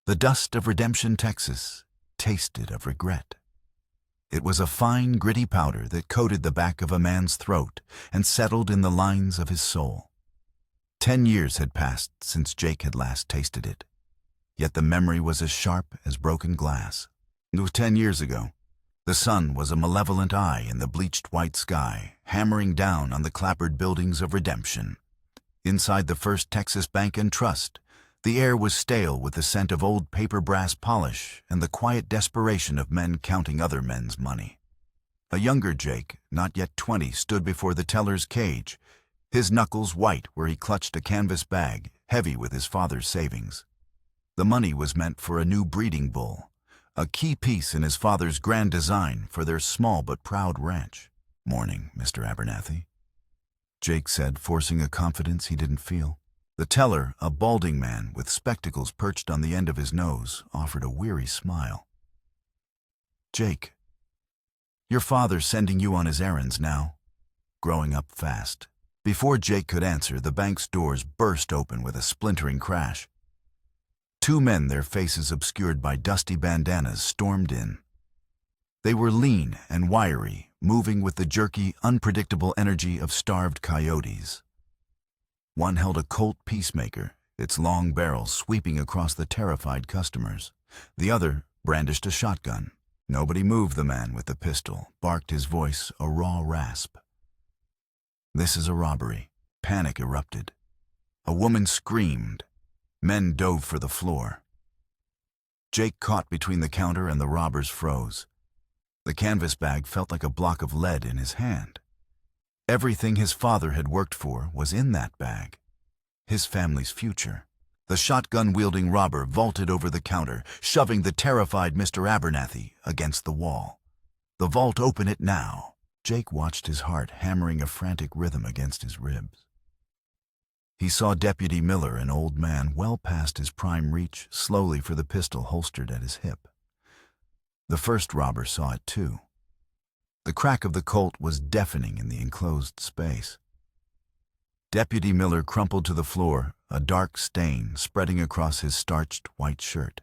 The dust of Redemption, Texas, tasted of regret. It was a fine, gritty powder that coated the back of a man's throat and settled in the lines of his soul. 10 years had passed since Jake had last tasted it, yet the memory was as sharp as broken glass. It was 10 years ago. The sun was a malevolent eye in the bleached white sky, hammering down on the clapboard buildings of Redemption. Inside the First Texas Bank and Trust, the air was stale with the scent of old paper brass polish and the quiet desperation of men counting other men's money. A younger Jake, not yet 20, stood before the teller's cage, his knuckles white where he clutched a canvas bag, heavy with his father's savings. The money was meant for a new breeding bull, a key piece in his father's grand design for their small but proud ranch. "Morning, Mr. Abernathy," Jake said, forcing a confidence he didn't feel. The teller, a balding man with spectacles perched on the end of his nose, offered a weary smile. "Jake, your father's sending you on his errands now." Growing up fast. Before Jake could answer, the bank's doors burst open with a splintering crash. 2 men, their faces obscured by dusty bandanas, stormed in. They were lean and wiry, moving with the jerky, unpredictable energy of starved coyotes. One held a Colt Peacemaker, its long barrel sweeping across the terrified customers. The other brandished a shotgun. Nobody moved. The man with the pistol barked, his voice a raw rasp. "This is a robbery." Panic erupted. A woman screamed. Men dove for the floor. Jake caught between the counter and the robbers froze. The canvas bag felt like a block of lead in his hand. Everything his father had worked for was in that bag. His family's future. The shotgun-wielding robber vaulted over the counter, shoving the terrified Mr. Abernathy against the wall. "The vault, open it now." Jake watched his heart hammering a frantic rhythm against his ribs. He saw Deputy Miller, an old man well past his prime, reach slowly for the pistol holstered at his hip. The first robber saw it too. The crack of the Colt was deafening in the enclosed space. Deputy Miller crumpled to the floor, a dark stain spreading across his starched white shirt.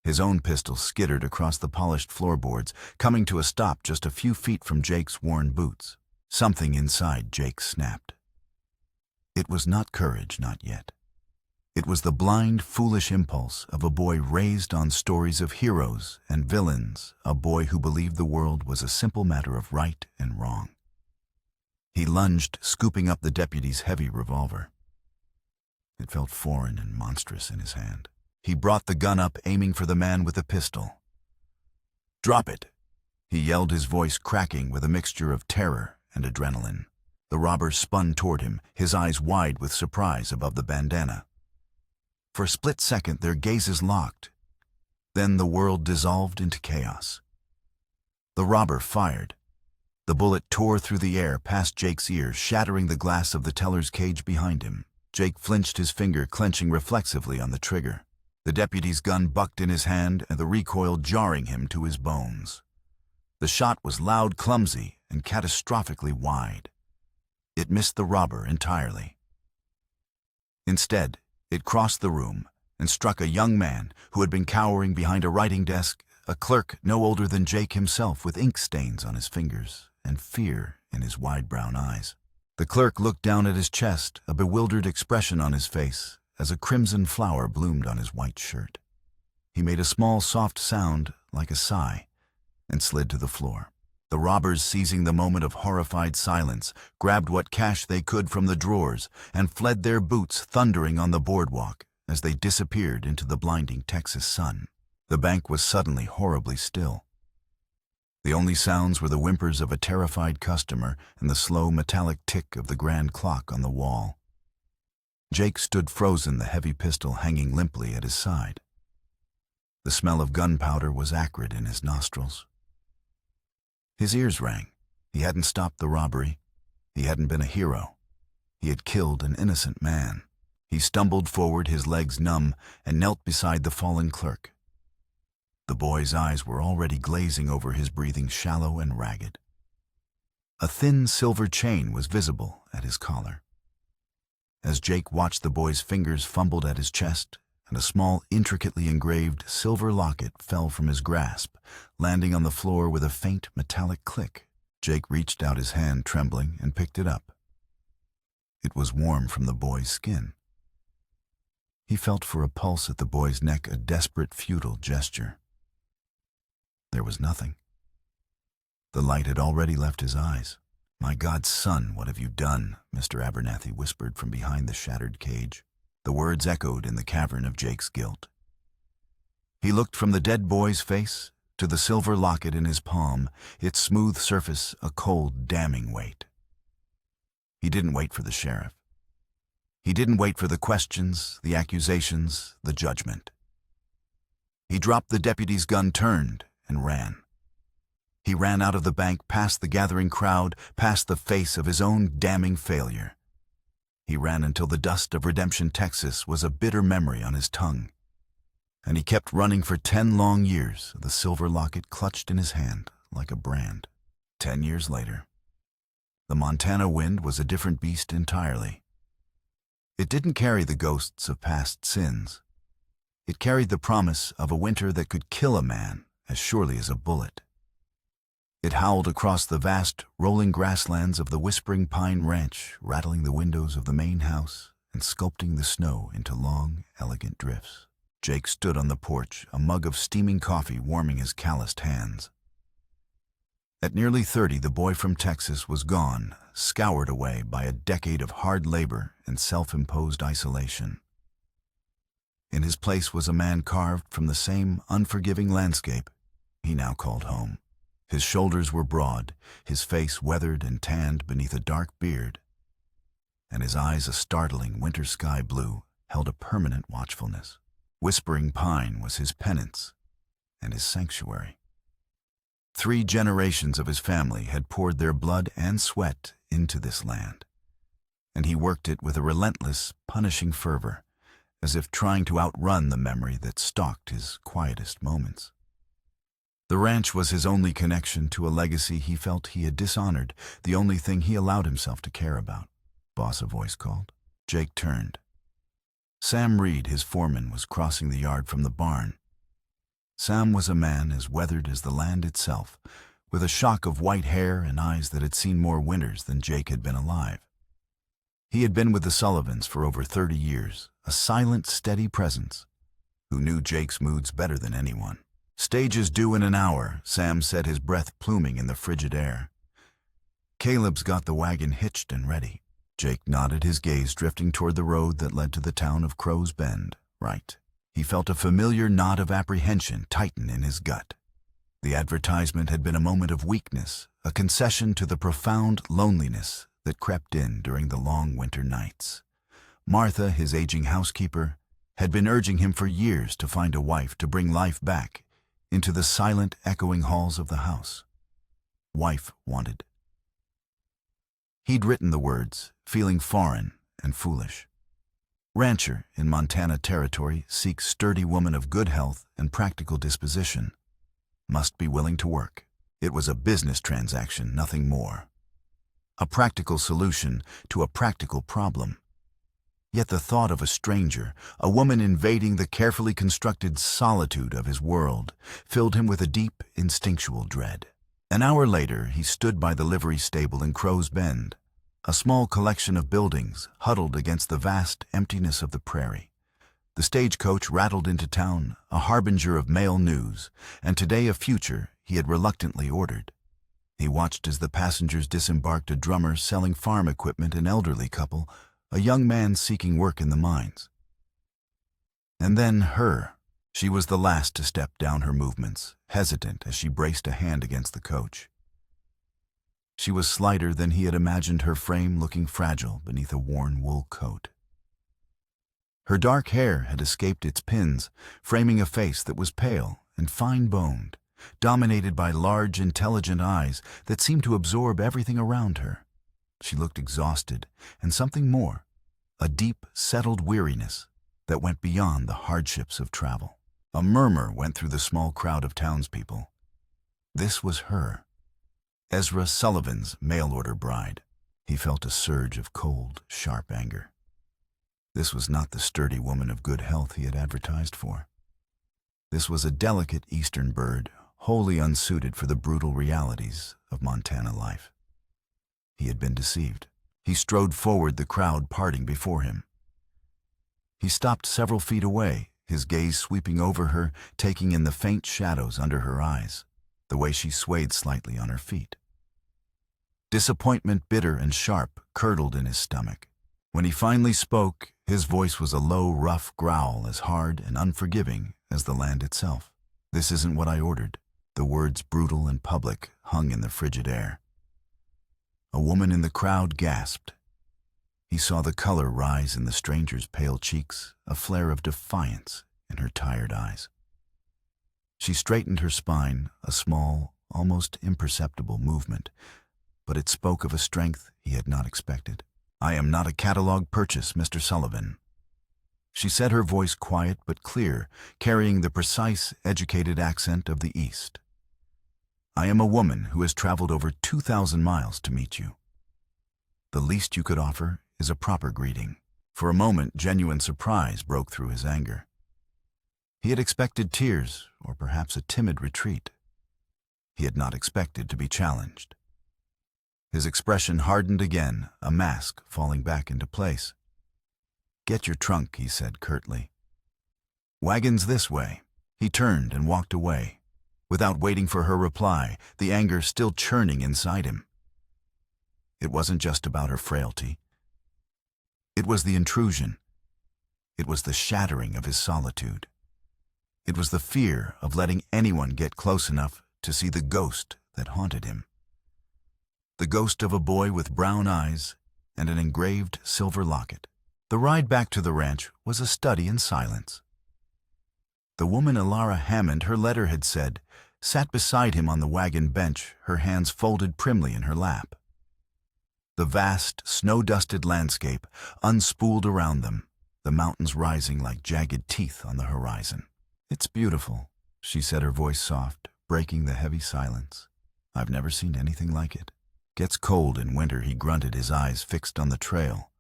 His own pistol skittered across the polished floorboards, coming to a stop just a few feet from Jake's worn boots. Something inside Jake snapped. It was not courage, not yet. It was the blind, foolish impulse of a boy raised on stories of heroes and villains, a boy who believed the world was a simple matter of right and wrong. He lunged, scooping up the deputy's heavy revolver. It felt foreign and monstrous in his hand. He brought the gun up, aiming for the man with the pistol. "Drop it!" he yelled, his voice cracking with a mixture of terror and adrenaline. The robber spun toward him, his eyes wide with surprise above the bandana. For a split second, their gazes locked. Then the world dissolved into chaos. The robber fired. The bullet tore through the air past Jake's ears, shattering the glass of the teller's cage behind him. Jake flinched, his finger clenching reflexively on the trigger. The deputy's gun bucked in his hand, and the recoil jarring him to his bones. The shot was loud, clumsy, and catastrophically wide. It missed the robber entirely. Instead, it crossed the room and struck a young man who had been cowering behind a writing desk, a clerk no older than Jake himself, with ink stains on his fingers and fear in his wide brown eyes. The clerk looked down at his chest, a bewildered expression on his face, as a crimson flower bloomed on his white shirt. He made a small, soft sound like a sigh and slid to the floor. The robbers, seizing the moment of horrified silence, grabbed what cash they could from the drawers and fled, their boots thundering on the boardwalk as they disappeared into the blinding Texas sun. The bank was suddenly horribly still. The only sounds were the whimpers of a terrified customer and the slow metallic tick of the grand clock on the wall. Jake stood frozen, the heavy pistol hanging limply at his side. The smell of gunpowder was acrid in his nostrils. His ears rang. He hadn't stopped the robbery. He hadn't been a hero. He had killed an innocent man. He stumbled forward, his legs numb, and knelt beside the fallen clerk. The boy's eyes were already glazing over, his breathing shallow and ragged. A thin silver chain was visible at his collar. As Jake watched, the boy's fingers fumbled at his chest and a small, intricately engraved silver locket fell from his grasp, landing on the floor with a faint metallic click. Jake reached out his hand, trembling, and picked it up. It was warm from the boy's skin. He felt for a pulse at the boy's neck, a desperate, futile gesture. There was nothing. The light had already left his eyes. "My God, son, what have you done?" Mr. Abernathy whispered from behind the shattered cage. The words echoed in the cavern of Jake's guilt. He looked from the dead boy's face to the silver locket in his palm, its smooth surface a cold, damning weight. He didn't wait for the sheriff. He didn't wait for the questions, the accusations, the judgment. He dropped the deputy's gun, turned, and ran. He ran out of the bank, past the gathering crowd, past the face of his own damning failure. He ran until the dust of Redemption, Texas was a bitter memory on his tongue. And he kept running for 10 long years, the silver locket clutched in his hand like a brand. 10 years later, the Montana wind was a different beast entirely. It didn't carry the ghosts of past sins. It carried the promise of a winter that could kill a man as surely as a bullet. It howled across the vast, rolling grasslands of the Whispering Pine Ranch, rattling the windows of the main house and sculpting the snow into long, elegant drifts. Jake stood on the porch, a mug of steaming coffee warming his calloused hands. At nearly 30, the boy from Texas was gone, scoured away by a decade of hard labor and self-imposed isolation. In his place was a man carved from the same unforgiving landscape he now called home. His shoulders were broad, his face weathered and tanned beneath a dark beard, and his eyes, a startling winter sky blue, held a permanent watchfulness. Whispering Pine was his penance and his sanctuary. 3 generations of his family had poured their blood and sweat into this land, and he worked it with a relentless, punishing fervor, as if trying to outrun the memory that stalked his quietest moments. The ranch was his only connection to a legacy he felt he had dishonored, the only thing he allowed himself to care about. "Boss," a voice called. Jake turned. Sam Reed, his foreman, was crossing the yard from the barn. Sam was a man as weathered as the land itself, with a shock of white hair and eyes that had seen more winters than Jake had been alive. He had been with the Sullivans for over 30 years, a silent, steady presence, who knew Jake's moods better than anyone. "Stage is due in an hour," Sam said, his breath pluming in the frigid air. "Caleb's got the wagon hitched and ready." Jake nodded, his gaze drifting toward the road that led to the town of Crow's Bend. Right. He felt a familiar knot of apprehension tighten in his gut. The advertisement had been a moment of weakness, a concession to the profound loneliness that crept in during the long winter nights. Martha, his aging housekeeper, had been urging him for years to find a wife to bring life back into the silent, echoing halls of the house. Wife wanted. He'd written the words, feeling foreign and foolish. Rancher in Montana Territory seeks sturdy woman of good health and practical disposition. Must be willing to work. It was a business transaction, nothing more. A practical solution to a practical problem. Yet the thought of a stranger, a woman invading the carefully constructed solitude of his world, filled him with a deep, instinctual dread. An hour later, he stood by the livery stable in Crow's Bend, a small collection of buildings huddled against the vast emptiness of the prairie. The stagecoach rattled into town, a harbinger of mail news, and today a future he had reluctantly ordered. He watched as the passengers disembarked, a drummer selling farm equipment, an elderly couple, a young man seeking work in the mines. And then her. She was the last to step down her movements, hesitant as she braced a hand against the coach. She was slighter than he had imagined, her frame looking fragile beneath a worn wool coat. Her dark hair had escaped its pins, framing a face that was pale and fine-boned, dominated by large, intelligent eyes that seemed to absorb everything around her. She looked exhausted, and something more, a deep, settled weariness that went beyond the hardships of travel. A murmur went through the small crowd of townspeople. This was her, Ezra Sullivan's mail-order bride. He felt a surge of cold, sharp anger. This was not the sturdy woman of good health he had advertised for. This was a delicate eastern bird, wholly unsuited for the brutal realities of Montana life. He had been deceived. He strode forward, the crowd parting before him. He stopped several feet away, his gaze sweeping over her, taking in the faint shadows under her eyes, the way she swayed slightly on her feet. Disappointment, bitter and sharp, curdled in his stomach. When he finally spoke, his voice was a low, rough growl as hard and unforgiving as the land itself. "This isn't what I ordered." The words, brutal and public, hung in the frigid air. A woman in the crowd gasped. He saw the color rise in the stranger's pale cheeks, a flare of defiance in her tired eyes. She straightened her spine, a small, almost imperceptible movement, but it spoke of a strength he had not expected. "I am not a catalog purchase, Mr. Sullivan." She said, her voice quiet but clear, carrying the precise, educated accent of the East. "I am a woman who has traveled over 2,000 miles to meet you. The least you could offer is a proper greeting." For a moment, genuine surprise broke through his anger. He had expected tears, or perhaps a timid retreat. He had not expected to be challenged. His expression hardened again, a mask falling back into place. "Get your trunk," he said curtly. "Wagons this way." He turned and walked away, without waiting for her reply, the anger still churning inside him. It wasn't just about her frailty. It was the intrusion. It was the shattering of his solitude. It was the fear of letting anyone get close enough to see the ghost that haunted him. The ghost of a boy with brown eyes and an engraved silver locket. The ride back to the ranch was a study in silence. The woman Elara Hammond, her letter had said, sat beside him on the wagon bench, her hands folded primly in her lap. The vast, snow-dusted landscape unspooled around them, the mountains rising like jagged teeth on the horizon. "It's beautiful," she said, her voice soft, breaking the heavy silence. "I've never seen anything like it." "Gets cold in winter," he grunted, his eyes fixed on the trail.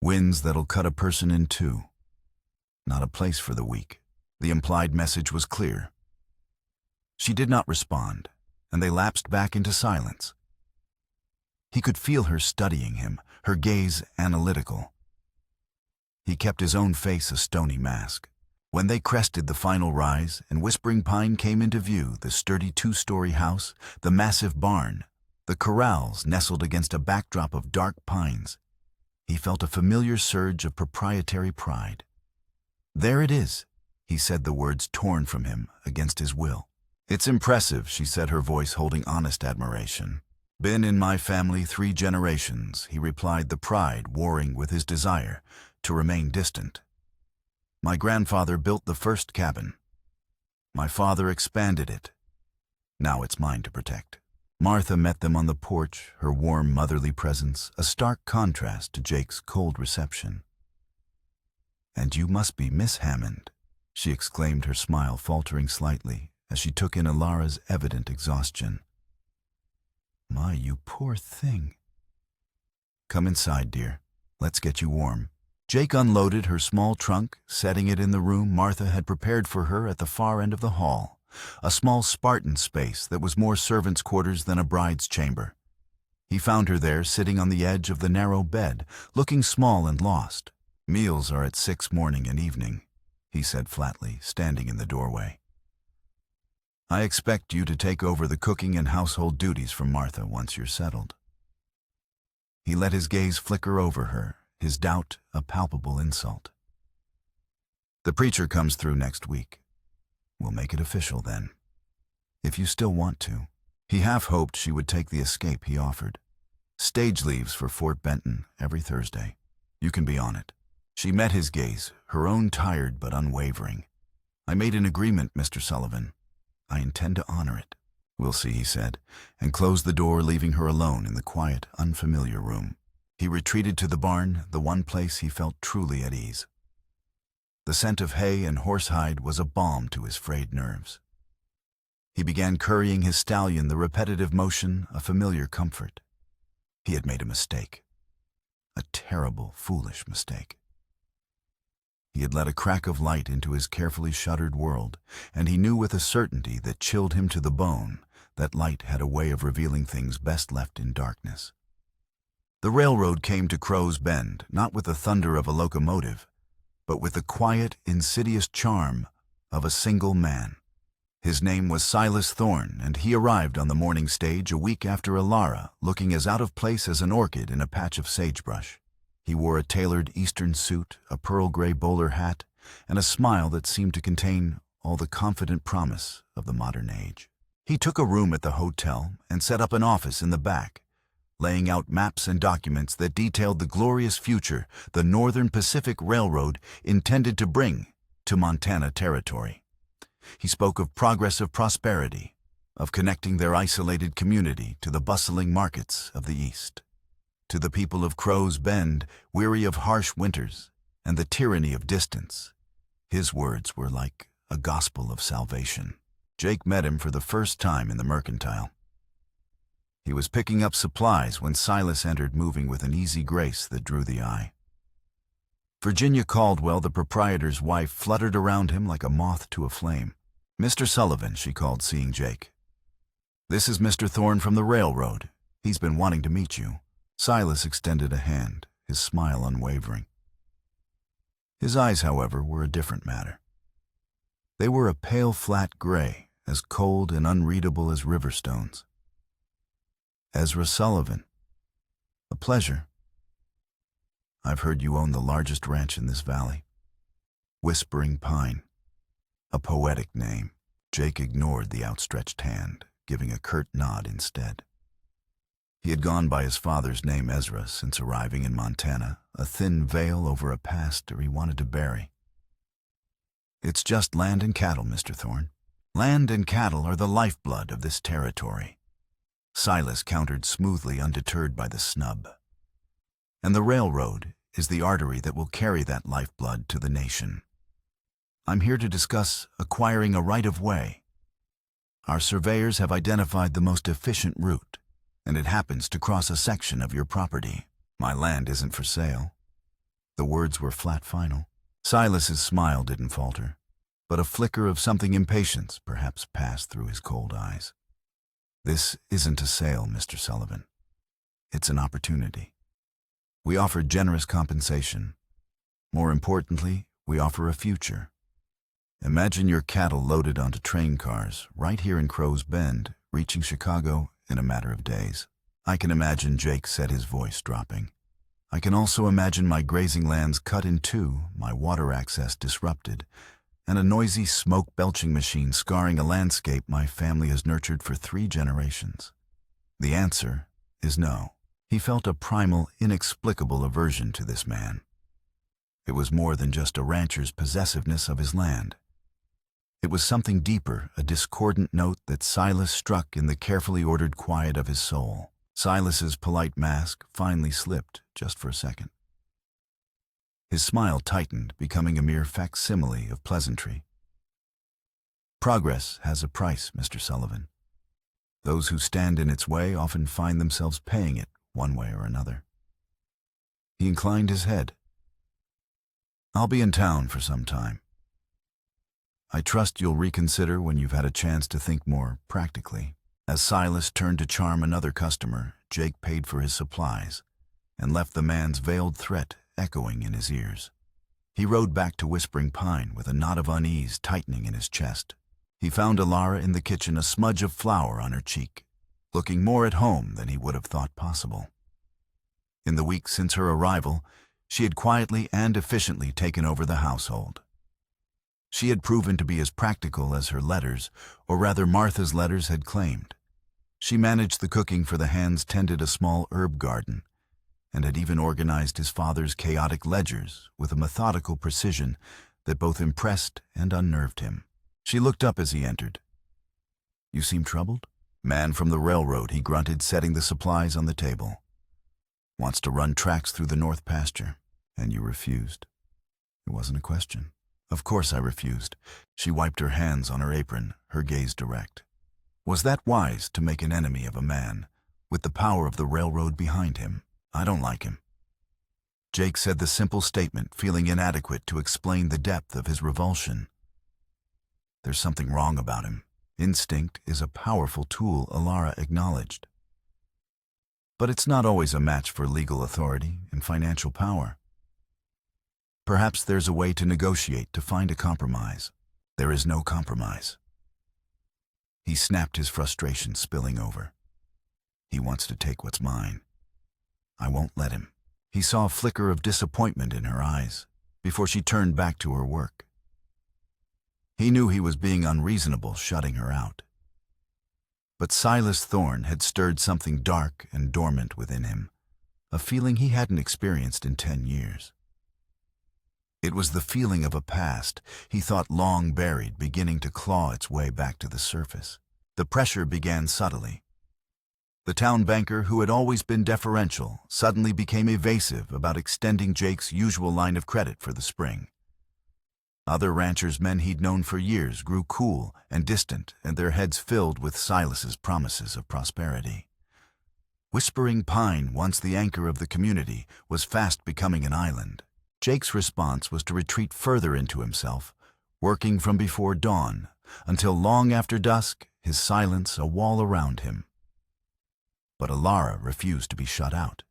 "Winds that'll cut a person in two. Not a place for the weak." The implied message was clear. She did not respond, and they lapsed back into silence. He could feel her studying him, her gaze analytical. He kept his own face a stony mask. When they crested the final rise and Whispering Pine came into view, the sturdy two-story house, the massive barn, the corrals nestled against a backdrop of dark pines, he felt a familiar surge of proprietary pride. "There it is," he said, the words torn from him against his will. "It's impressive," she said, her voice holding honest admiration. "Been in my family 3 generations," he replied, the pride warring with his desire to remain distant. "My grandfather built the first cabin. My father expanded it. Now it's mine to protect." Martha met them on the porch, her warm motherly presence a stark contrast to Jake's cold reception. "And you must be Miss Hammond," she exclaimed, her smile faltering slightly as she took in Elara's evident exhaustion. "My, you poor thing." "Come inside, dear. Let's get you warm." Jake unloaded her small trunk, setting it in the room Martha had prepared for her at the far end of the hall, a small Spartan space that was more servants' quarters than a bride's chamber. He found her there, sitting on the edge of the narrow bed, looking small and lost. "Meals are at 6 morning and evening," he said flatly, standing in the doorway. "I expect you to take over the cooking and household duties from Martha once you're settled." He let his gaze flicker over her, his doubt a palpable insult. "The preacher comes through next week. We'll make it official then, if you still want to." He half hoped she would take the escape he offered. "Stage leaves for Fort Benton every Thursday. You can be on it." She met his gaze, her own tired but unwavering. "I made an agreement, Mr. Sullivan. I intend to honor it." "We'll see," he said, and closed the door, leaving her alone in the quiet, unfamiliar room. He retreated to the barn, the one place he felt truly at ease. The scent of hay and horsehide was a balm to his frayed nerves. He began currying his stallion, the repetitive motion a familiar comfort. He had made a mistake. A terrible, foolish mistake. He had let a crack of light into his carefully shuttered world, and he knew with a certainty that chilled him to the bone that light had a way of revealing things best left in darkness. The railroad came to Crow's Bend, not with the thunder of a locomotive, but with the quiet, insidious charm of a single man. His name was Silas Thorne, and he arrived on the morning stage a week after Alara, looking as out of place as an orchid in a patch of sagebrush. He wore a tailored Eastern suit, a pearl gray bowler hat, and a smile that seemed to contain all the confident promise of the modern age. He took a room at the hotel and set up an office in the back, laying out maps and documents that detailed the glorious future the Northern Pacific Railroad intended to bring to Montana Territory. He spoke of progressive prosperity, of connecting their isolated community to the bustling markets of the East. To the people of Crow's Bend, weary of harsh winters and the tyranny of distance, his words were like a gospel of salvation. Jake met him for the first time in the mercantile. He was picking up supplies when Silas entered, moving with an easy grace that drew the eye. Virginia Caldwell, the proprietor's wife, fluttered around him like a moth to a flame. "Mr. Sullivan," she called, seeing Jake. "This is Mr. Thorne from the railroad. He's been wanting to meet you." Silas extended a hand, his smile unwavering. His eyes, however, were a different matter. They were a pale, flat gray, as cold and unreadable as river stones. "Ezra Sullivan. A pleasure. I've heard you own the largest ranch in this valley. Whispering Pine. A poetic name." Jake ignored the outstretched hand, giving a curt nod instead. He had gone by his father's name, Ezra, since arriving in Montana, a thin veil over a past he wanted to bury. "It's just land and cattle, Mr. Thorne. Land and cattle are the lifeblood of this territory." Silas countered smoothly, undeterred by the snub. "And the railroad is the artery that will carry that lifeblood to the nation. I'm here to discuss acquiring a right-of-way. Our surveyors have identified the most efficient route, and it happens to cross a section of your property. My land isn't for sale." The words were flat final. Silas's smile didn't falter, but a flicker of something impatience perhaps passed through his cold eyes. "This isn't a sale, Mr. Sullivan. It's an opportunity. We offer generous compensation. More importantly, we offer a future. Imagine your cattle loaded onto train cars right here in Crow's Bend, reaching Chicago in a matter of days." I can imagine, Jake said, his voice dropping. "I can also imagine my grazing lands cut in two, my water access disrupted, and a noisy smoke-belching machine scarring a landscape my family has nurtured for 3 generations. The answer is no." He felt a primal, inexplicable aversion to this man. It was more than just a rancher's possessiveness of his land. It was something deeper, a discordant note that Silas struck in the carefully ordered quiet of his soul. Silas's polite mask finally slipped just for a second. His smile tightened, becoming a mere facsimile of pleasantry. "Progress has a price, Mr. Sullivan. Those who stand in its way often find themselves paying it one way or another." He inclined his head. "I'll be in town for some time. I trust you'll reconsider when you've had a chance to think more practically." As Silas turned to charm another customer, Jake paid for his supplies and left the man's veiled threat echoing in his ears. He rode back to Whispering Pine with a knot of unease tightening in his chest. He found Alara in the kitchen, a smudge of flour on her cheek, looking more at home than he would have thought possible. In the weeks since her arrival, she had quietly and efficiently taken over the household. She had proven to be as practical as her letters, or rather Martha's letters had claimed. She managed the cooking for the hands, tended a small herb garden, and had even organized his father's chaotic ledgers with a methodical precision that both impressed and unnerved him. She looked up as he entered. "You seem troubled?" "Man from the railroad," he grunted, setting the supplies on the table. "Wants to run tracks through the north pasture, and you refused." It wasn't a question. "Of course I refused." She wiped her hands on her apron, her gaze direct. Was that wise to make an enemy of a man with the power of the railroad behind him? "I don't like him." Jake said the simple statement, feeling inadequate to explain the depth of his revulsion. There's something wrong about him. Instinct is a powerful tool, Alara acknowledged. But it's not always a match for legal authority and financial power. Perhaps there's a way to negotiate, to find a compromise. There is no compromise. He snapped, his frustration spilling over. He wants to take what's mine. I won't let him. He saw a flicker of disappointment in her eyes before she turned back to her work. He knew he was being unreasonable, shutting her out. But Silas Thorne had stirred something dark and dormant within him, a feeling he hadn't experienced in 10 years. It was the feeling of a past he thought long buried, beginning to claw its way back to the surface. The pressure began subtly. The town banker, who had always been deferential, suddenly became evasive about extending Jake's usual line of credit for the spring. Other ranchers, men he'd known for years, grew cool and distant, and their heads filled with Silas's promises of prosperity. Whispering Pine, once the anchor of the community, was fast becoming an island. Jake's response was to retreat further into himself, working from before dawn, until long after dusk, his silence a wall around him. But Alara refused to be shut out.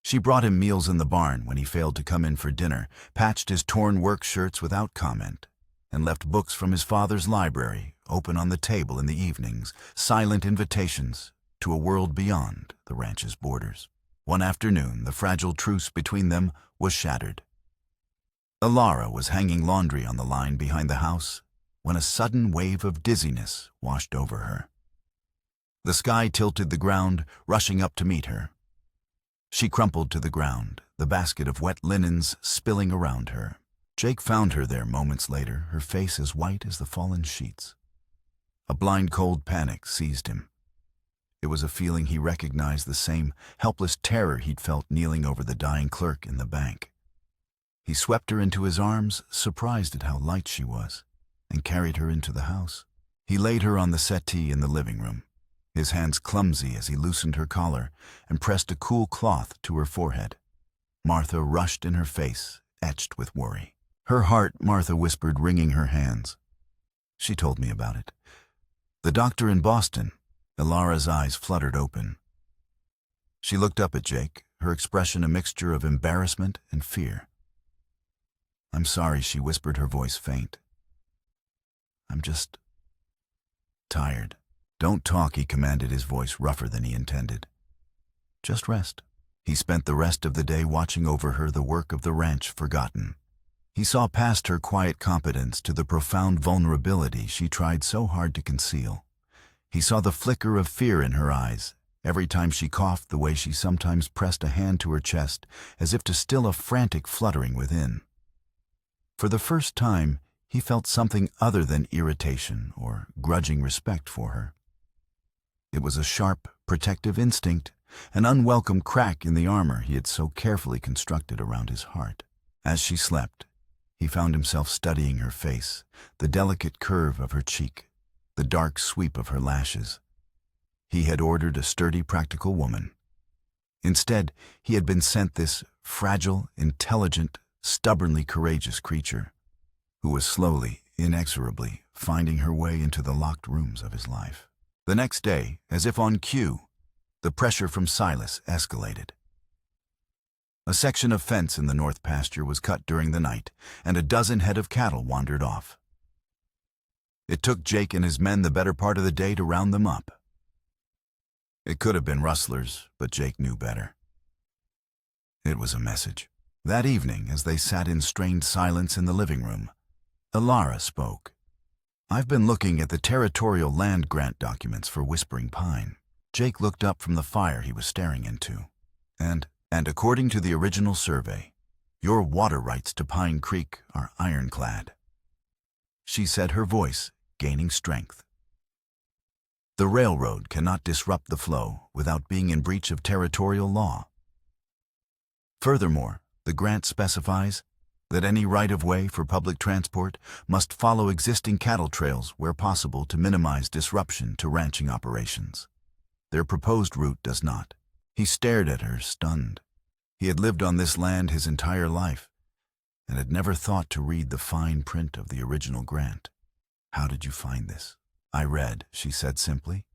She brought him meals in the barn when he failed to come in for dinner, patched his torn work shirts without comment, and left books from his father's library open on the table in the evenings, silent invitations to a world beyond the ranch's borders. One afternoon, the fragile truce between them was shattered. Alara was hanging laundry on the line behind the house when a sudden wave of dizziness washed over her. The sky tilted the ground, rushing up to meet her. She crumpled to the ground, the basket of wet linens spilling around her. Jake found her there moments later, her face as white as the fallen sheets. A blind cold panic seized him. It was a feeling he recognized, the same helpless terror he'd felt kneeling over the dying clerk in the bank. He swept her into his arms, surprised at how light she was, and carried her into the house. He laid her on the settee in the living room, his hands clumsy as he loosened her collar and pressed a cool cloth to her forehead. Martha rushed in her face, etched with worry. Her heart, Martha whispered, wringing her hands. She told me about it. The doctor in Boston. Alara's eyes fluttered open. She looked up at Jake, her expression a mixture of embarrassment and fear. I'm sorry, she whispered, her voice faint. I'm just tired. Don't talk, he commanded, his voice rougher than he intended. Just rest. He spent the rest of the day watching over her, the work of the ranch forgotten. He saw past her quiet competence to the profound vulnerability she tried so hard to conceal. He saw the flicker of fear in her eyes every time she coughed, the way she sometimes pressed a hand to her chest as if to still a frantic fluttering within. For the first time, he felt something other than irritation or grudging respect for her. It was a sharp, protective instinct, an unwelcome crack in the armor he had so carefully constructed around his heart. As she slept, he found himself studying her face, the delicate curve of her cheek, the dark sweep of her lashes. He had ordered a sturdy, practical woman. Instead, he had been sent this fragile, intelligent, stubbornly courageous creature, who was slowly, inexorably finding her way into the locked rooms of his life. The next day, as if on cue, the pressure from Silas escalated. A section of fence in the north pasture was cut during the night, and a dozen head of cattle wandered off. It took Jake and his men the better part of the day to round them up. It could have been rustlers, but Jake knew better. It was a message. That evening, as they sat in strained silence in the living room, Alara spoke. I've been looking at the territorial land grant documents for Whispering Pine. Jake looked up from the fire he was staring into. And according to the original survey, your water rights to Pine Creek are ironclad. She said, her voice gaining strength. The railroad cannot disrupt the flow without being in breach of territorial law. Furthermore, the grant specifies that any right-of-way for public transport must follow existing cattle trails where possible to minimize disruption to ranching operations. Their proposed route does not. He stared at her, stunned. He had lived on this land his entire life and had never thought to read the fine print of the original grant. "How did you find this?" "I read," she said simply.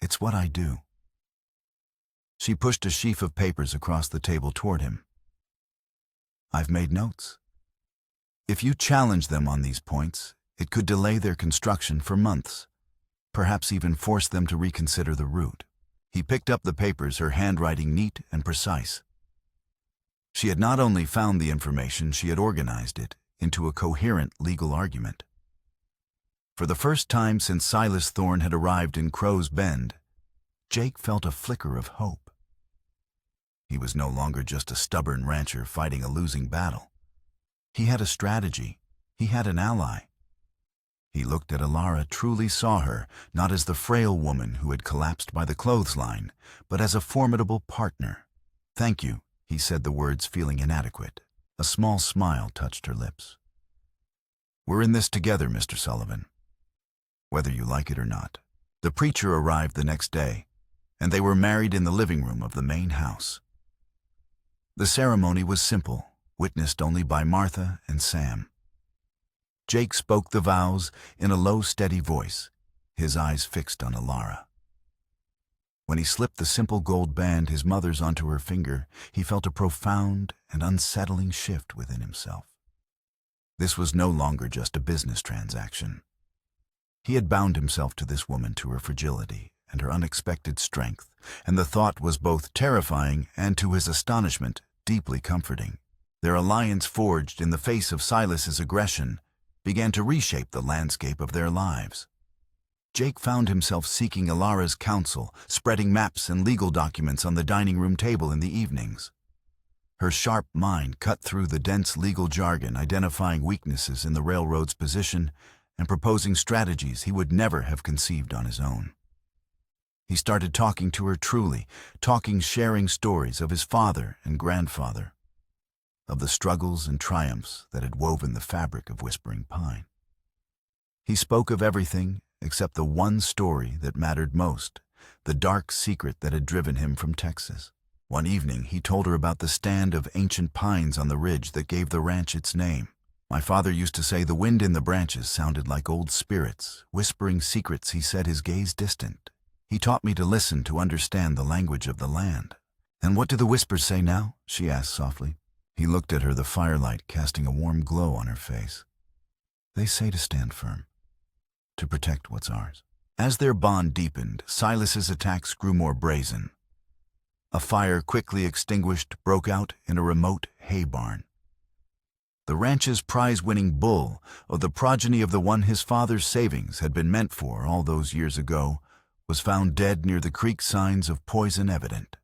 "It's what I do." She pushed a sheaf of papers across the table toward him. "I've made notes. If you challenge them on these points, it could delay their construction for months, perhaps even force them to reconsider the route." He picked up the papers, her handwriting neat and precise. She had not only found the information, she had organized it into a coherent legal argument. For the first time since Silas Thorne had arrived in Crow's Bend, Jake felt a flicker of hope. He was no longer just a stubborn rancher fighting a losing battle. He had a strategy. He had an ally. He looked at Alara, truly saw her, not as the frail woman who had collapsed by the clothesline, but as a formidable partner. "Thank you," he said the words, feeling inadequate. A small smile touched her lips. "We're in this together, Mr. Sullivan, whether you like it or not." The preacher arrived the next day, and they were married in the living room of the main house. The ceremony was simple, witnessed only by Martha and Sam. Jake spoke the vows in a low, steady voice, his eyes fixed on Alara. When he slipped the simple gold band, his mother's, onto her finger, he felt a profound and unsettling shift within himself. This was no longer just a business transaction. He had bound himself to this woman, to her fragility and her unexpected strength, and the thought was both terrifying and, to his astonishment, deeply comforting. Their alliance, forged in the face of Silas's aggression, began to reshape the landscape of their lives. Jake found himself seeking Alara's counsel, spreading maps and legal documents on the dining room table in the evenings. Her sharp mind cut through the dense legal jargon, identifying weaknesses in the railroad's position and proposing strategies he would never have conceived on his own. He started talking to her truly, sharing stories of his father and grandfather, of the struggles and triumphs that had woven the fabric of Whispering Pine. He spoke of everything except the one story that mattered most, the dark secret that had driven him from Texas. One evening, he told her about the stand of ancient pines on the ridge that gave the ranch its name. "My father used to say the wind in the branches sounded like old spirits, whispering secrets," he said, his gaze distant. "He taught me to listen, to understand the language of the land." "And what do the whispers say now?" she asked softly. He looked at her, the firelight casting a warm glow on her face. "They say to stand firm, to protect what's ours." As their bond deepened, Silas's attacks grew more brazen. A fire, quickly extinguished, broke out in a remote hay barn. The ranch's prize-winning bull, or the progeny of the one his father's savings had been meant for all those years ago, was found dead near the creek, signs of poison evident.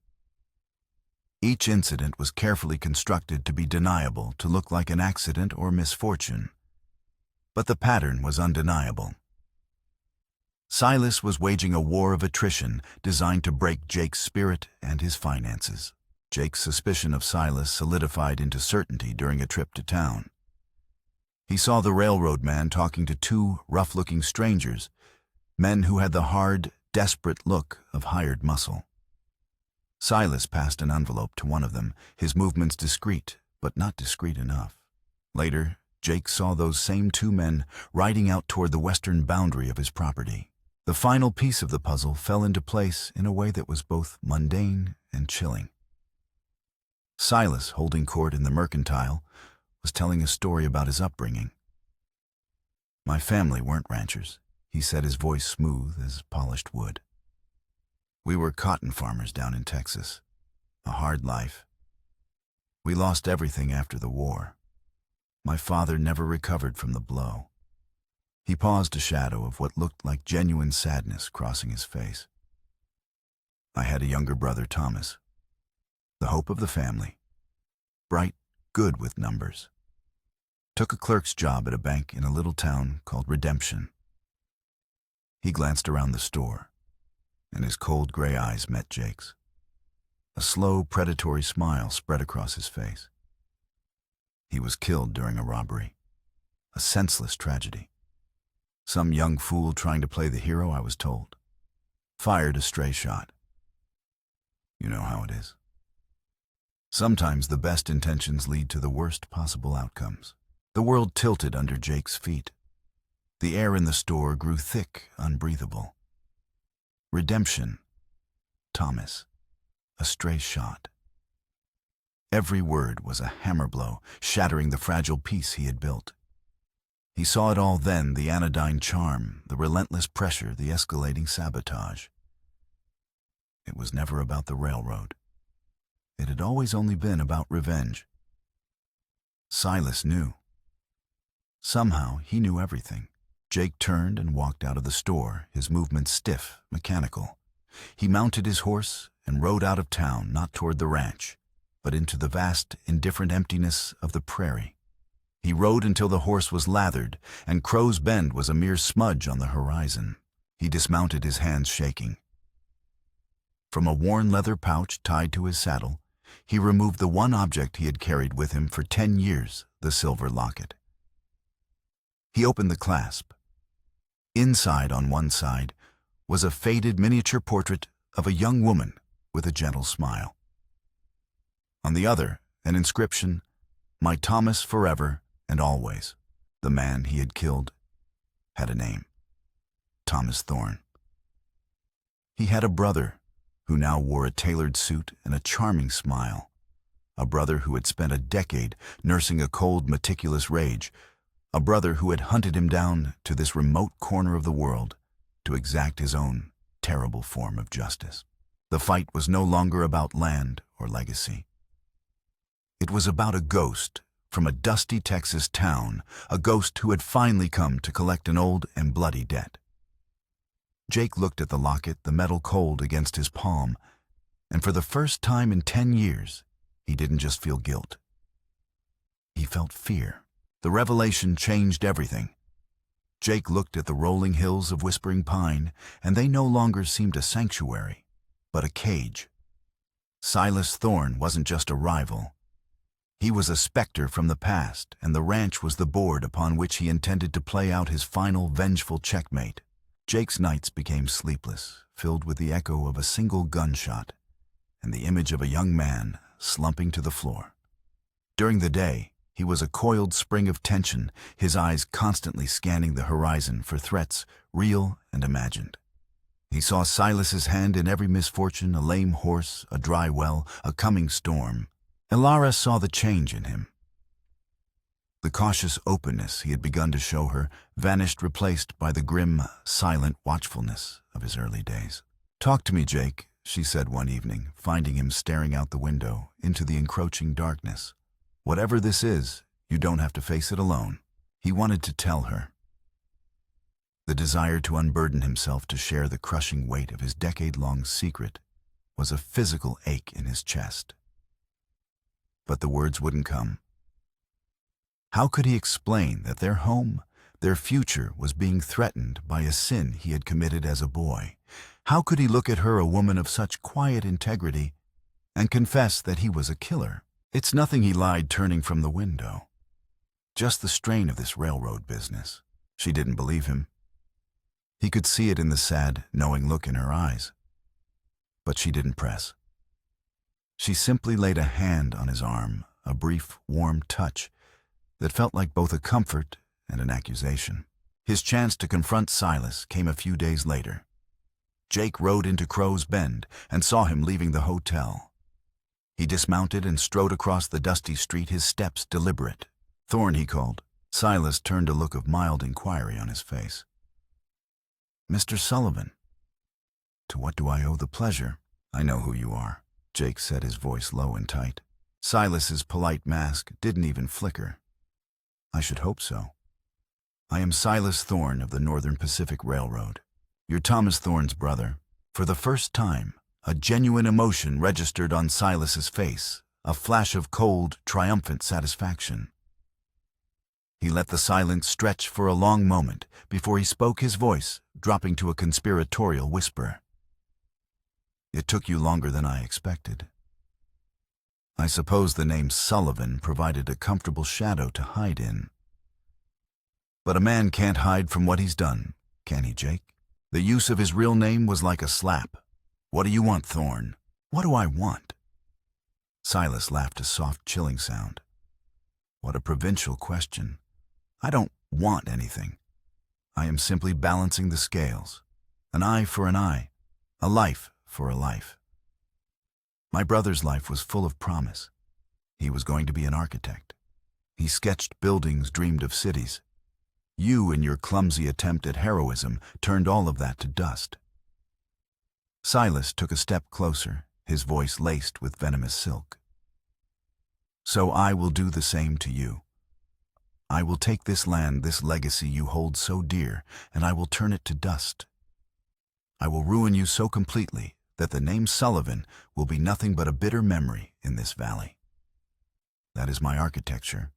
Each incident was carefully constructed to be deniable, to look like an accident or misfortune. But the pattern was undeniable. Silas was waging a war of attrition designed to break Jake's spirit and his finances. Jake's suspicion of Silas solidified into certainty during a trip to town. He saw the railroad man talking to two rough-looking strangers, men who had the hard, desperate look of hired muscle. Silas passed an envelope to one of them, his movements discreet, but not discreet enough. Later, Jake saw those same two men riding out toward the western boundary of his property. The final piece of the puzzle fell into place in a way that was both mundane and chilling. Silas, holding court in the Mercantile, was telling a story about his upbringing. "My family weren't ranchers," he said, his voice smooth as polished wood. "We were cotton farmers down in Texas. A hard life. We lost everything after the war. My father never recovered from the blow." He paused, a shadow of what looked like genuine sadness crossing his face. "I had a younger brother, Thomas, the hope of the family. Bright, good with numbers. Took a clerk's job at a bank in a little town called Redemption." He glanced around the store, and his cold gray eyes met Jake's. A slow, predatory smile spread across his face. "He was killed during a robbery. A senseless tragedy. Some young fool trying to play the hero, I was told. Fired a stray shot. You know how it is." Sometimes the best intentions lead to the worst possible outcomes. The world tilted under Jake's feet. The air in the store grew thick, unbreathable. Redemption. Thomas. A stray shot. Every word was a hammer blow, shattering the fragile peace he had built. He saw it all then, the anodyne charm, the relentless pressure, the escalating sabotage. It was never about the railroad. It had always only been about revenge. Silas knew. Somehow, he knew everything. Jake turned and walked out of the store, his movements stiff, mechanical. He mounted his horse and rode out of town, not toward the ranch, but into the vast, indifferent emptiness of the prairie. He rode until the horse was lathered, and Crow's Bend was a mere smudge on the horizon. He dismounted, his hands shaking. From a worn leather pouch tied to his saddle, he removed the one object he had carried with him for 10 years, the silver locket. He opened the clasp. Inside, on one side, was a faded miniature portrait of a young woman with a gentle smile. On the other, an inscription, "My Thomas forever and always." The man he had killed had a name. Thomas Thorne. He had a brother who now wore a tailored suit and a charming smile. A brother who had spent a decade nursing a cold, meticulous rage. A brother who had hunted him down to this remote corner of the world to exact his own terrible form of justice. The fight was no longer about land or legacy. It was about a ghost from a dusty Texas town, a ghost who had finally come to collect an old and bloody debt. Jake looked at the locket, the metal cold against his palm, and for the first time in 10 years, he didn't just feel guilt. He felt fear. The revelation changed everything. Jake looked at the rolling hills of Whispering Pine, and they no longer seemed a sanctuary, but a cage. Silas Thorne wasn't just a rival. He was a specter from the past, and the ranch was the board upon which he intended to play out his final vengeful checkmate. Jake's nights became sleepless, filled with the echo of a single gunshot and the image of a young man slumping to the floor. During the day, he was a coiled spring of tension, his eyes constantly scanning the horizon for threats, real and imagined. He saw Silas's hand in every misfortune, a lame horse, a dry well, a coming storm. Elara saw the change in him. The cautious openness he had begun to show her vanished, replaced by the grim, silent watchfulness of his early days. "Talk to me, Jake," she said one evening, finding him staring out the window into the encroaching darkness. "Whatever this is, you don't have to face it alone." He wanted to tell her. The desire to unburden himself to share the crushing weight of his decade-long secret was a physical ache in his chest. But the words wouldn't come. How could he explain that their home, their future, was being threatened by a sin he had committed as a boy? How could he look at her, a woman of such quiet integrity, and confess that he was a killer? "It's nothing," he lied, turning from the window. "Just the strain of this railroad business." She didn't believe him. He could see it in the sad, knowing look in her eyes. But she didn't press. She simply laid a hand on his arm, a brief, warm touch that felt like both a comfort and an accusation. His chance to confront Silas came a few days later. Jake rode into Crow's Bend and saw him leaving the hotel. He dismounted and strode across the dusty street, his steps deliberate. "Thorne," he called. Silas turned a look of mild inquiry on his face. "Mr. Sullivan, to what do I owe the pleasure?" "I know who you are," Jake said, his voice low and tight. Silas's polite mask didn't even flicker. "I should hope so. I am Silas Thorne of the Northern Pacific Railroad. You're Thomas Thorne's brother." For the first time, a genuine emotion registered on Silas's face, a flash of cold, triumphant satisfaction. He let the silence stretch for a long moment before he spoke, his voice dropping to a conspiratorial whisper. "It took you longer than I expected. I suppose the name Sullivan provided a comfortable shadow to hide in. But a man can't hide from what he's done, can he, Jake?" The use of his real name was like a slap. "What do you want, Thorne?" "What do I want?" Silas laughed a soft, chilling sound. What a provincial question. I don't want anything. I am simply balancing the scales. An eye for an eye, a life for a life. My brother's life was full of promise. He was going to be an architect. He sketched buildings, dreamed of cities. You, in your clumsy attempt at heroism, turned all of that to dust. Silas took a step closer, his voice laced with venomous silk. So I will do the same to you. I will take this land, this legacy you hold so dear, and I will turn it to dust. I will ruin you so completely that the name Sullivan will be nothing but a bitter memory in this valley. That is my architecture.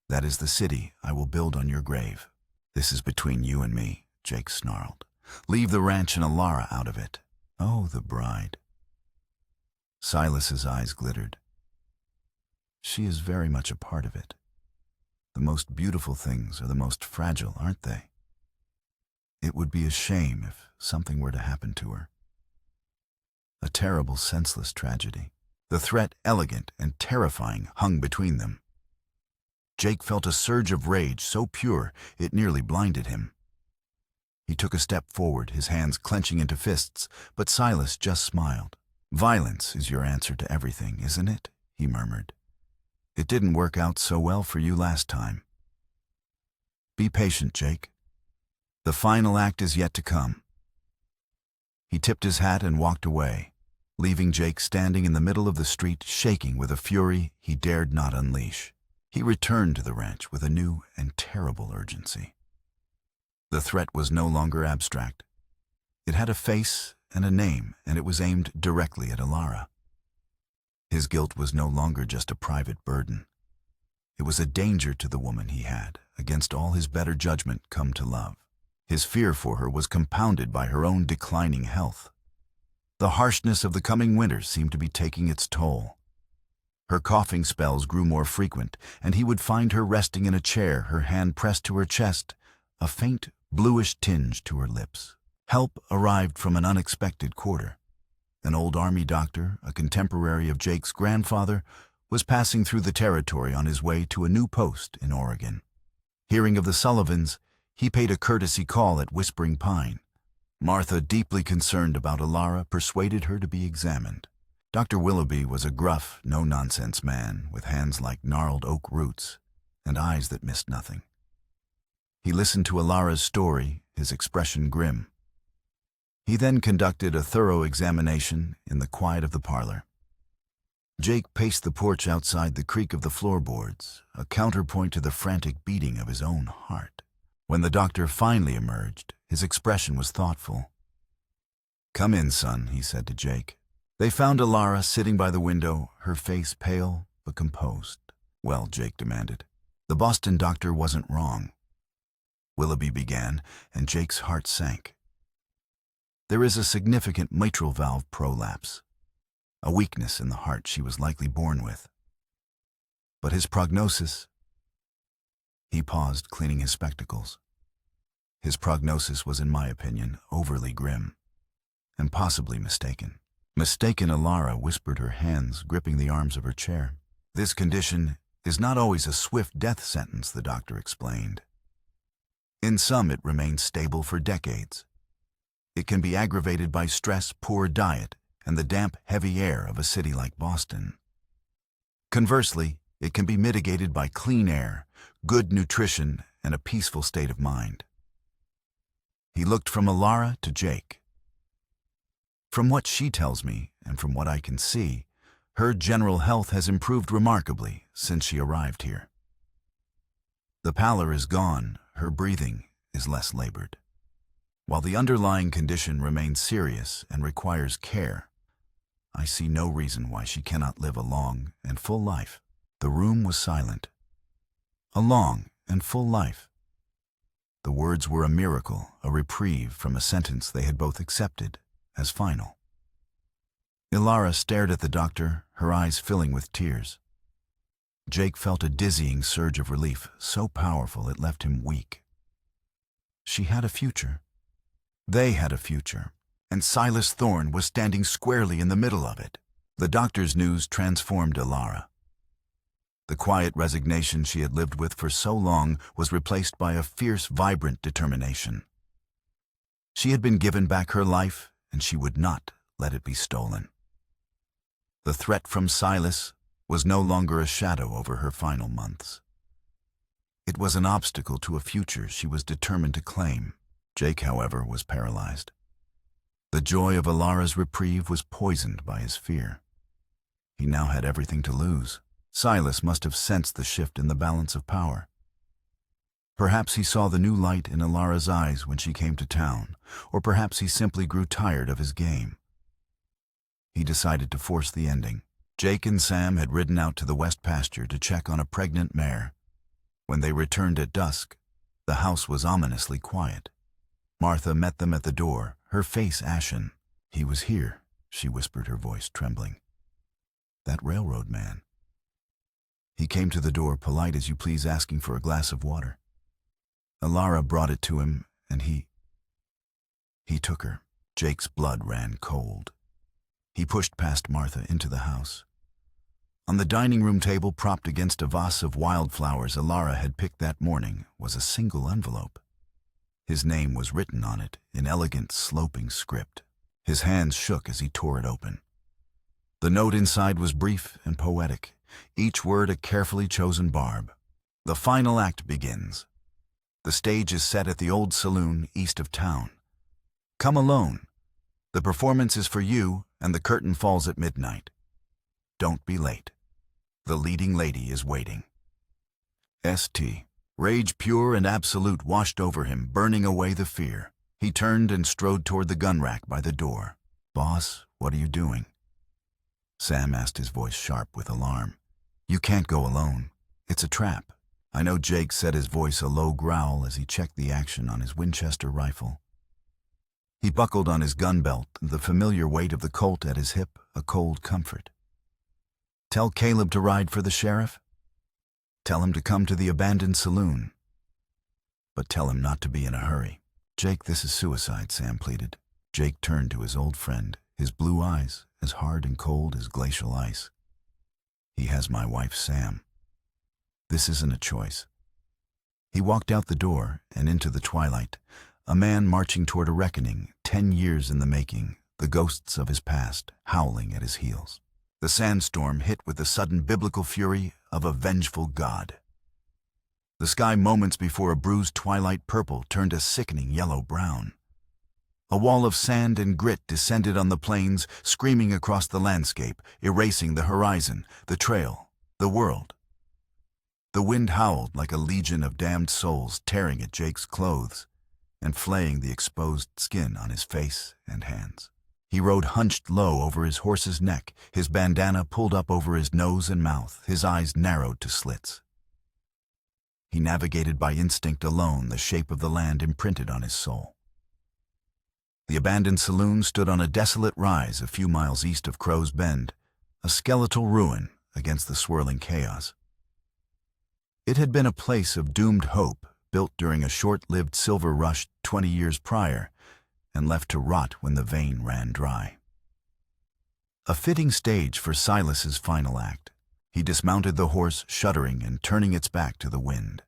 That is the city I will build on your grave. This is between you and me, Jake snarled. Leave the ranch and Alara out of it. Oh, the bride. Silas's eyes glittered. She is very much a part of it. The most beautiful things are the most fragile, aren't they? It would be a shame if something were to happen to her. A terrible, senseless tragedy. The threat, elegant and terrifying, hung between them. Jake felt a surge of rage so pure it nearly blinded him. He took a step forward, his hands clenching into fists, but Silas just smiled. Violence is your answer to everything, isn't it? He murmured. It didn't work out so well for you last time. Be patient, Jake. The final act is yet to come. He tipped his hat and walked away, leaving Jake standing in the middle of the street, shaking with a fury he dared not unleash. He returned to the ranch with a new and terrible urgency. The threat was no longer abstract. It had a face and a name, and it was aimed directly at Alara. His guilt was no longer just a private burden. It was a danger to the woman he had, against all his better judgment, come to love. His fear for her was compounded by her own declining health. The harshness of the coming winter seemed to be taking its toll. Her coughing spells grew more frequent, and he would find her resting in a chair, her hand pressed to her chest, a faint, bluish tinge to her lips. Help arrived from an unexpected quarter. An old army doctor, a contemporary of Jake's grandfather, was passing through the territory on his way to a new post in Oregon. Hearing of the Sullivans, he paid a courtesy call at Whispering Pine. Martha, deeply concerned about Alara, persuaded her to be examined. Dr. Willoughby was a gruff, no-nonsense man with hands like gnarled oak roots and eyes that missed nothing. He listened to Alara's story, his expression grim. He then conducted a thorough examination in the quiet of the parlor. Jake paced the porch outside the creak of the floorboards, a counterpoint to the frantic beating of his own heart. When the doctor finally emerged, his expression was thoughtful. "Come in, son," he said to Jake. They found Alara sitting by the window, her face pale but composed. "Well," Jake demanded, "the Boston doctor wasn't wrong." Willoughby began, and Jake's heart sank. "There is a significant mitral valve prolapse, a weakness in the heart she was likely born with. But his prognosis—" He paused, cleaning his spectacles. "His prognosis was, in my opinion, overly grim, and possibly mistaken." "Mistaken," Alara whispered, her hands gripping the arms of her chair. "This condition is not always a swift death sentence," the doctor explained. "In some, it remains stable for decades. It can be aggravated by stress, poor diet, and the damp, heavy air of a city like Boston. Conversely, it can be mitigated by clean air, good nutrition, and a peaceful state of mind." He looked from Alara to Jake. "From what she tells me, and from what I can see, her general health has improved remarkably since she arrived here. The pallor is gone, her breathing is less labored. While the underlying condition remains serious and requires care, I see no reason why she cannot live a long and full life." The room was silent. A long and full life. The words were a miracle, a reprieve from a sentence they had both accepted as final. Alara stared at the doctor, her eyes filling with tears. Jake felt a dizzying surge of relief, so powerful it left him weak. She had a future. They had a future, and Silas Thorne was standing squarely in the middle of it. The doctor's news transformed Alara. The quiet resignation she had lived with for so long was replaced by a fierce, vibrant determination. She had been given back her life, and she would not let it be stolen. The threat from Silas was no longer a shadow over her final months. It was an obstacle to a future she was determined to claim. Jake, however, was paralyzed. The joy of Alara's reprieve was poisoned by his fear. He now had everything to lose. Silas must have sensed the shift in the balance of power. Perhaps he saw the new light in Alara's eyes when she came to town, or perhaps he simply grew tired of his game. He decided to force the ending. Jake and Sam had ridden out to the west pasture to check on a pregnant mare. When they returned at dusk, the house was ominously quiet. Martha met them at the door, her face ashen. "He was here," she whispered, her voice trembling. "That railroad man. He came to the door, polite as you please, asking for a glass of water. Alara brought it to him, and he took her." Jake's blood ran cold. He pushed past Martha into the house. On the dining room table, propped against a vase of wildflowers Alara had picked that morning, was a single envelope. His name was written on it in elegant, sloping script. His hands shook as he tore it open. The note inside was brief and poetic, each word a carefully chosen barb. The final act begins. The stage is set at the old saloon east of town. Come alone. The performance is for you, and the curtain falls at midnight. Don't be late. The leading lady is waiting. St. Rage pure and absolute washed over him, burning away the fear. He turned and strode toward the gun rack by the door. "Boss, what are you doing?" Sam asked, his voice sharp with alarm. "You can't go alone. It's a trap." "I know." Jake said, his voice a low growl as he checked the action on his Winchester rifle. He buckled on his gun belt, the familiar weight of the Colt at his hip a cold comfort. "Tell Caleb to ride for the sheriff? Tell him to come to the abandoned saloon. But tell him not to be in a hurry." "Jake, this is suicide," Sam pleaded. Jake turned to his old friend, his blue eyes as hard and cold as glacial ice. "He has my wife, Sam. This isn't a choice." He walked out the door and into the twilight, a man marching toward a reckoning, 10 years in the making, the ghosts of his past howling at his heels. The sandstorm hit with the sudden biblical fury of a vengeful God. The sky, moments before a bruised twilight purple, turned a sickening yellow-brown. A wall of sand and grit descended on the plains, screaming across the landscape, erasing the horizon, the trail, the world. The wind howled like a legion of damned souls, tearing at Jake's clothes and flaying the exposed skin on his face and hands. He rode hunched low over his horse's neck, his bandana pulled up over his nose and mouth, his eyes narrowed to slits. He navigated by instinct alone, the shape of the land imprinted on his soul. The abandoned saloon stood on a desolate rise a few miles east of Crow's Bend, a skeletal ruin against the swirling chaos. It had been a place of doomed hope, built during a short-lived silver rush 20 years prior, and left to rot when the vein ran dry. A fitting stage for Silas's final act. He dismounted the horse, shuddering and turning its back to the wind.